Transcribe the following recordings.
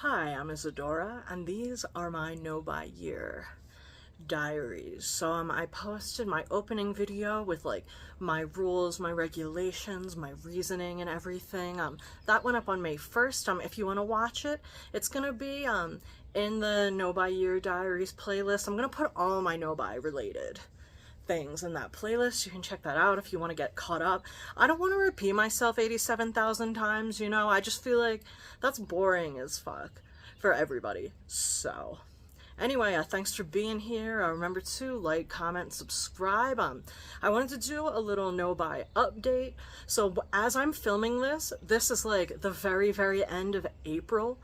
Hi, I'm Isadora, and these are my Nobuy Diaries. So I posted my opening video with like my rules, my regulations, my reasoning and everything. That went up on May 1st. If you want to watch it, it's gonna be in the Nobuy Diaries playlist. I'm gonna put all my Nobuy related things in that playlist. You can check that out if you want to get caught up. I don't want to repeat myself 87,000 times, you know? I just feel like that's boring as fuck for everybody. So anyway, thanks for being here. Remember to like, comment, subscribe. I wanted to do a little Nobuy update. So as I'm filming this is like the very end of April,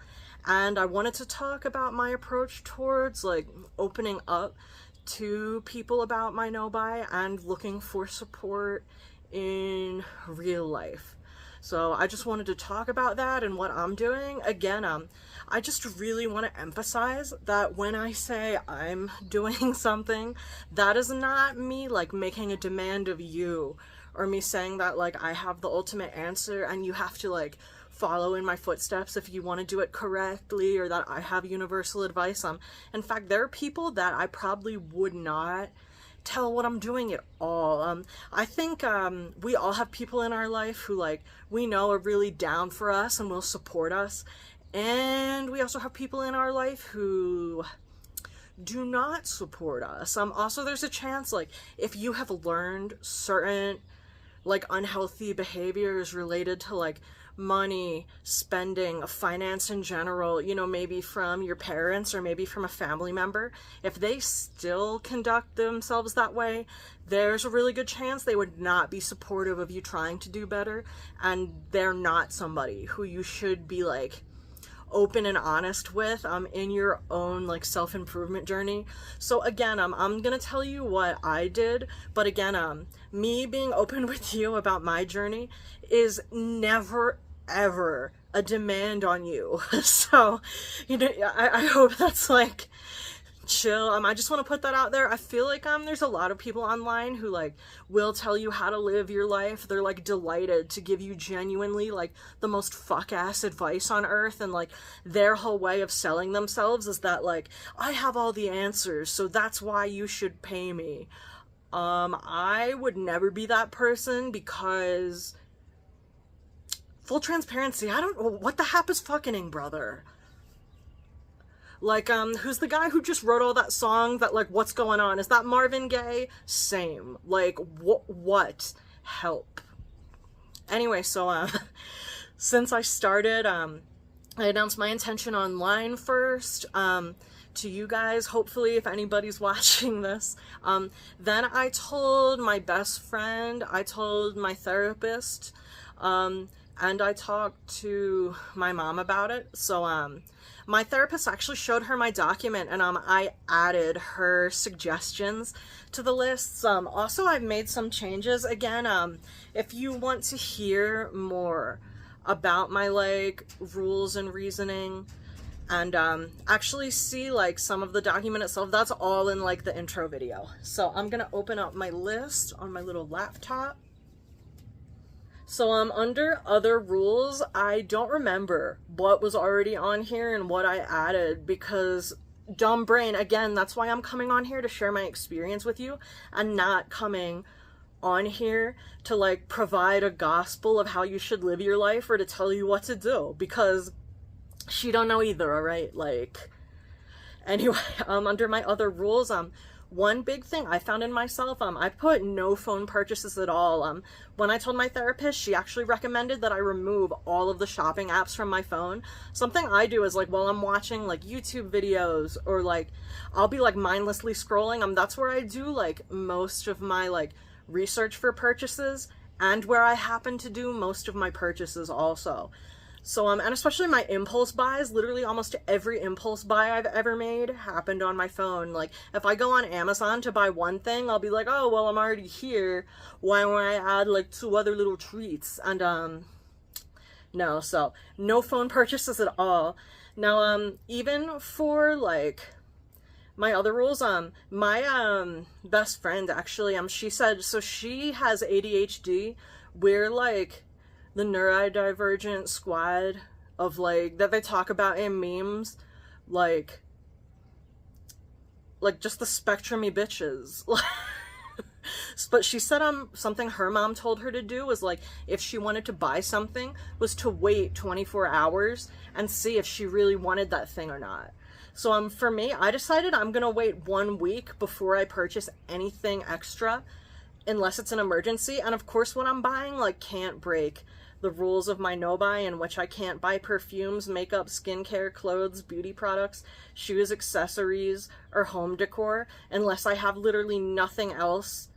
and I wanted to talk about my approach towards like opening up to people about my Nobuy and looking for support in real life. So I just wanted to talk about that and what I'm doing. Again, I just really want to emphasize that when I say I'm doing something, that is not me like making a demand of you, or me saying that like I have the ultimate answer and you have to like follow in my footsteps if you want to do it correctly, or that I have universal advice. In fact, there are people that I probably would not tell what I'm doing at all. I think we all have people in our life who like we know are really down for us and will support us, and we also have people in our life who do not support us. Also, there's a chance like if you have learned certain like unhealthy behaviors related to like money, spending, finance in general, you know, maybe from your parents or maybe from a family member, if they still conduct themselves that way, there's a really good chance they would not be supportive of you trying to do better, and they're not somebody who you should be like open and honest with in your own like self-improvement journey. So again, I'm gonna tell you what I did, but again, me being open with you about my journey is never ever a demand on you. So, you know, I hope that's like chill. I just want to put that out there. I feel like there's a lot of people online who like will tell you how to live your life. They're like delighted to give you genuinely like the most fuck ass advice on earth, and like their whole way of selling themselves is that like I have all the answers, so that's why you should pay me. I would never be that person, because full transparency, I don't, what the hap is fucking brother? Like, who's the guy who just wrote all that song that, like, what's going on? Is that Marvin Gaye? Same. Like, what? Help. Anyway, so, since I started, I announced my intention online first, to you guys, hopefully, if anybody's watching this. Then I told my best friend, I told my therapist, and I talked to my mom about it. So, my therapist actually showed her my document, and I added her suggestions to the lists. Also, I've made some changes. Again, if you want to hear more about my like rules and reasoning, and actually see like some of the document itself, that's all in like the intro video. So I'm gonna open up my list on my little laptop. So under other rules, I don't remember what was already on here and what I added, because dumb brain, again, that's why I'm coming on here to share my experience with you, and not coming on here to like provide a gospel of how you should live your life or to tell you what to do, because she don't know either, all right? Like, anyway, under my other rules, one big thing I found in myself, I put no phone purchases at all. When I told my therapist, she actually recommended that I remove all of the shopping apps from my phone. Something I do is like while I'm watching like YouTube videos, or like I'll be like mindlessly scrolling, that's where I do like most of my like research for purchases, and where I happen to do most of my purchases also. So, and especially my impulse buys, literally almost every impulse buy I've ever made happened on my phone. Like, if I go on Amazon to buy one thing, I'll be like, oh, well, I'm already here. Why would I add, like, 2 other little treats? And, no, so, no phone purchases at all. Now, even for, like, my other rules, my, best friend, actually, she said, so she has ADHD. We're, like, the neurodivergent squad of like that they talk about in memes, like just the spectrumy bitches. But she said something her mom told her to do was like, if she wanted to buy something, was to wait 24 hours and see if she really wanted that thing or not. So for me, I decided I'm gonna wait 1 week before I purchase anything extra, unless it's an emergency. And of course what I'm buying like can't break the rules of my Nobuy, in which I can't buy perfumes, makeup, skincare, clothes, beauty products, shoes, accessories, or home decor unless I have literally nothing else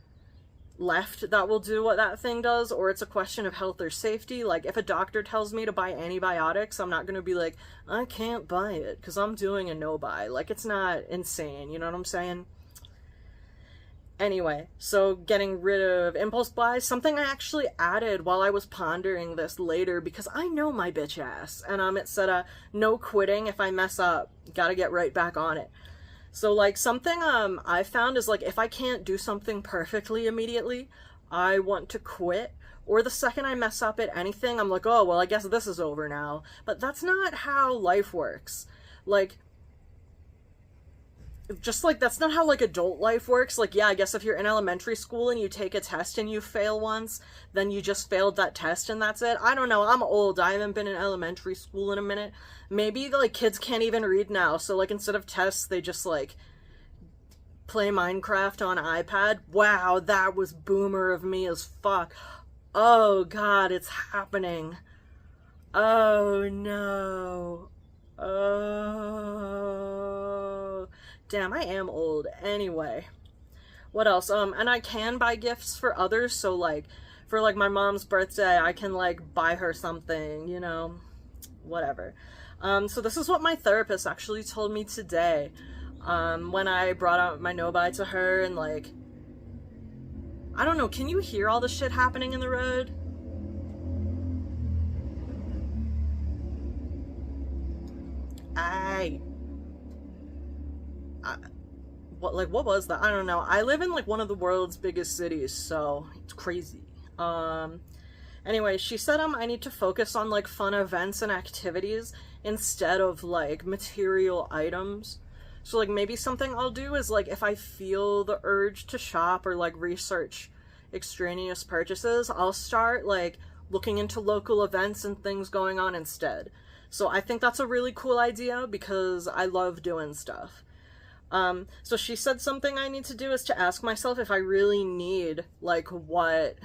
left that will do what that thing does, or it's a question of health or safety. Like if a doctor tells me to buy antibiotics, I'm not going to be like, I can't buy it because I'm doing a no-buy. Like it's not insane, you know what I'm saying? Anyway, so getting rid of impulse buys, something I actually added while I was pondering this later because I know my bitch ass, and it said no quitting if I mess up, gotta get right back on it. So like something I found is like if I can't do something perfectly immediately, I want to quit. Or the second I mess up at anything, I'm like, oh, well, I guess this is over now. But that's not how life works. Like, just like that's not how like adult life works. Like, yeah, I guess if you're in elementary school and you take a test and you fail once, then you just failed that test and that's it. I don't know, I'm old, I haven't been in elementary school in a minute. Maybe like kids can't even read now, so like instead of tests they just like play Minecraft on iPad. Wow, that was boomer of me as fuck. Oh god, it's happening. Oh no. Oh, damn, I am old. Anyway, what else? And I can buy gifts for others, so like for like my mom's birthday I can like buy her something, you know, whatever. So this is what my therapist actually told me today, when I brought out my no-buy to her. And like, I don't know, can you hear all the shit happening in the road? What was that? I don't know. I live in like one of the world's biggest cities, so it's crazy. Anyway, she said I need to focus on like fun events and activities instead of like material items. So like maybe something I'll do is like if I feel the urge to shop or like research extraneous purchases, I'll start like looking into local events and things going on instead. So I think that's a really cool idea because I love doing stuff. So she said something I need to do is to ask myself if I really need like what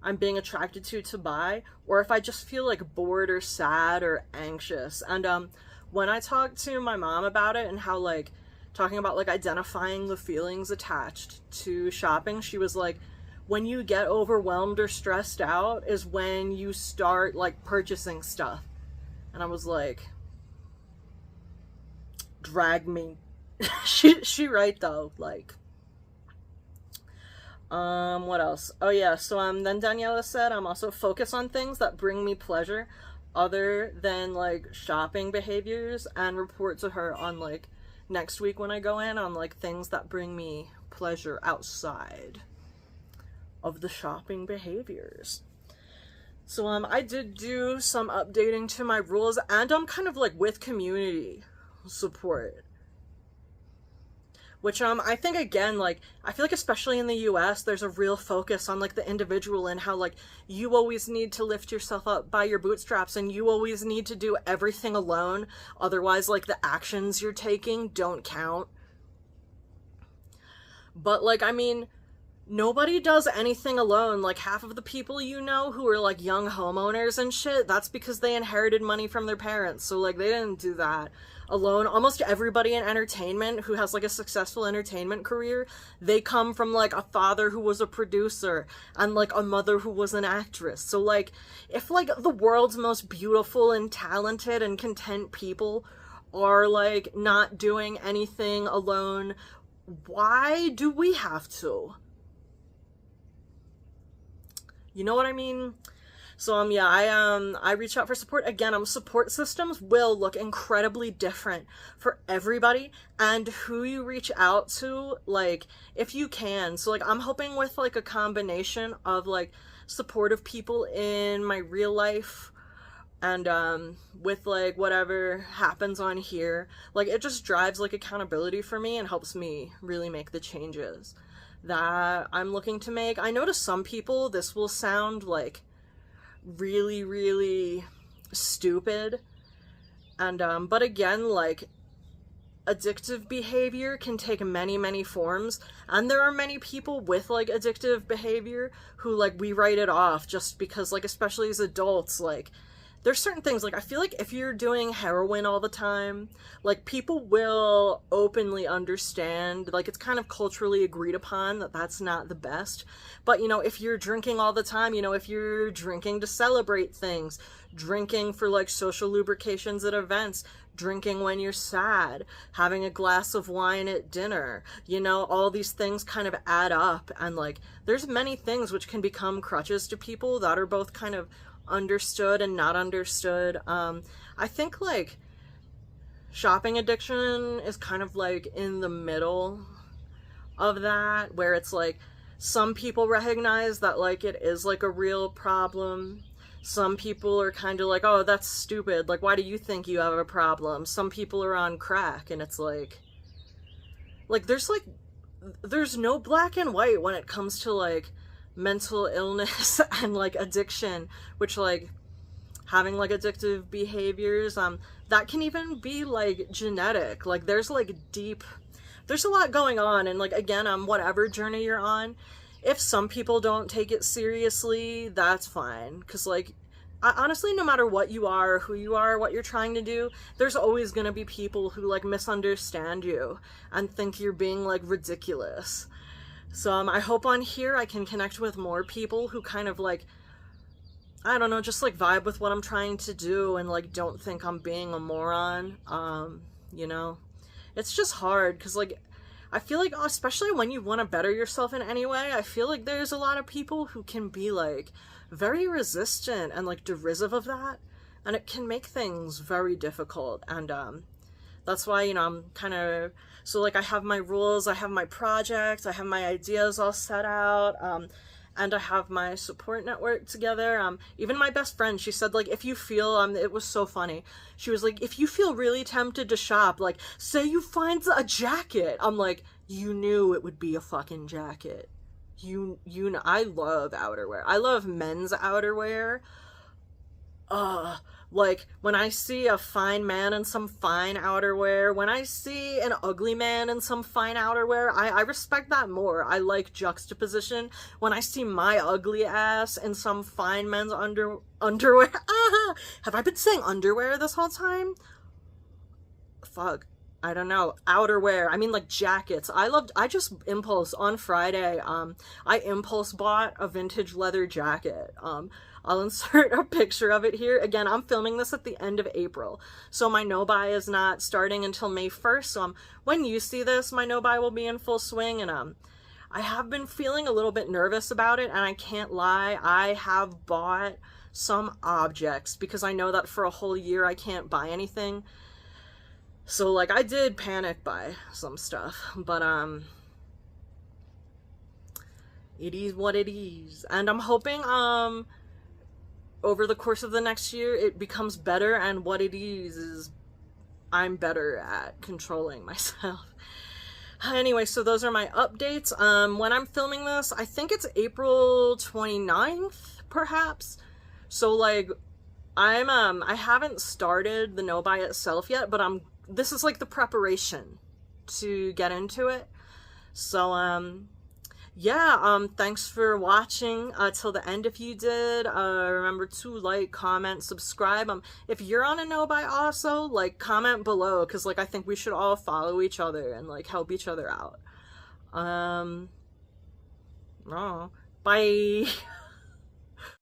I'm being attracted to buy, or if I just feel like bored or sad or anxious. And when I talked to my mom about it and how like talking about like identifying the feelings attached to shopping, she was like, when you get overwhelmed or stressed out is when you start like purchasing stuff. And I was like, drag me. she right though, like, what else? Oh yeah, so then Daniela said also focus on things that bring me pleasure other than like shopping behaviors, and report to her on like next week when I go in on like things that bring me pleasure outside of the shopping behaviors. So I did do some updating to my rules, and I'm kind of like with community support, which I think again, like I feel like especially in the US there's a real focus on like the individual and how like you always need to lift yourself up by your bootstraps and you always need to do everything alone, otherwise like the actions you're taking don't count. But like, I mean, nobody does anything alone. Like half of the people you know who are like young homeowners and shit, that's because they inherited money from their parents. So like they didn't do that alone. Almost everybody in entertainment who has like a successful entertainment career, they come from like a father who was a producer and like a mother who was an actress. So like if like the world's most beautiful and talented and content people are like not doing anything alone, why do we have to? You know what I mean? So yeah, I reach out for support. Again, support systems will look incredibly different for everybody, and who you reach out to, like, if you can. So like I'm hoping with like a combination of like supportive people in my real life, And with like whatever happens on here, like it just drives like accountability for me and helps me really make the changes that I'm looking to make. I know to some people this will sound like really, really stupid. And but again, like addictive behavior can take many, many forms, and there are many people with like addictive behavior who like we write it off just because, like, especially as adults, like there's certain things, like I feel like if you're doing heroin all the time, like people will openly understand, like it's kind of culturally agreed upon that that's not the best. But you know, if you're drinking all the time, you know, if you're drinking to celebrate things, drinking for like social lubrications at events, drinking when you're sad, having a glass of wine at dinner, you know, all these things kind of add up. And like there's many things which can become crutches to people that are both kind of understood and not understood. I think like shopping addiction is kind of like in the middle of that, where it's like some people recognize that like it is like a real problem. Some people are kind of like, oh, that's stupid, like why do you think you have a problem? Some people are on crack, and it's like there's no black and white when it comes to like mental illness and like addiction, which like having like addictive behaviors, that can even be like genetic. Like there's a lot going on. And like again, whatever journey you're on, if some people don't take it seriously, that's fine, because like honestly, no matter what you are, who you are, what you're trying to do, there's always gonna be people who like misunderstand you and think you're being like ridiculous. So I hope on here I can connect with more people who kind of like, I don't know, just like vibe with what I'm trying to do and like don't think I'm being a moron. You know, it's just hard because like I feel like, especially when you want to better yourself in any way, I feel like there's a lot of people who can be like very resistant and like derisive of that, and it can make things very difficult. And that's why, you know, I'm kind of, so like I have my rules, I have my projects, I have my ideas all set out, and I have my support network together. Even my best friend, she said like, if you feel, it was so funny, she was like, if you feel really tempted to shop, like say you find a jacket. I'm like, you knew it would be a fucking jacket. You know, I love outerwear, I love men's outerwear. Like when I see a fine man in some fine outerwear, when I see an ugly man in some fine outerwear, I respect that more. I like juxtaposition. When I see my ugly ass in some fine men's underwear, have I been saying underwear this whole time? Fuck, I don't know. Outerwear, I mean like jackets. I just impulse on Friday, I impulse bought a vintage leather jacket. I'll insert a picture of it here. Again, I'm filming this at the end of April, so my no-buy is not starting until May 1st, so when you see this, my no-buy will be in full swing. And I have been feeling a little bit nervous about it, and I can't lie, I have bought some objects because I know that for a whole year I can't buy anything. So like I did panic buy some stuff, but it is what it is. And I'm hoping over the course of the next year it becomes better, and what it is I'm better at controlling myself. Anyway, so those are my updates. When I'm filming this, I think it's April 29th, perhaps. So like I haven't started the no-buy itself yet, but this is like the preparation to get into it. So yeah, thanks for watching till the end if you did. Remember to like, comment, subscribe. If you're on a no-buy also, like comment below, because like I think we should all follow each other and like help each other out. Oh, bye.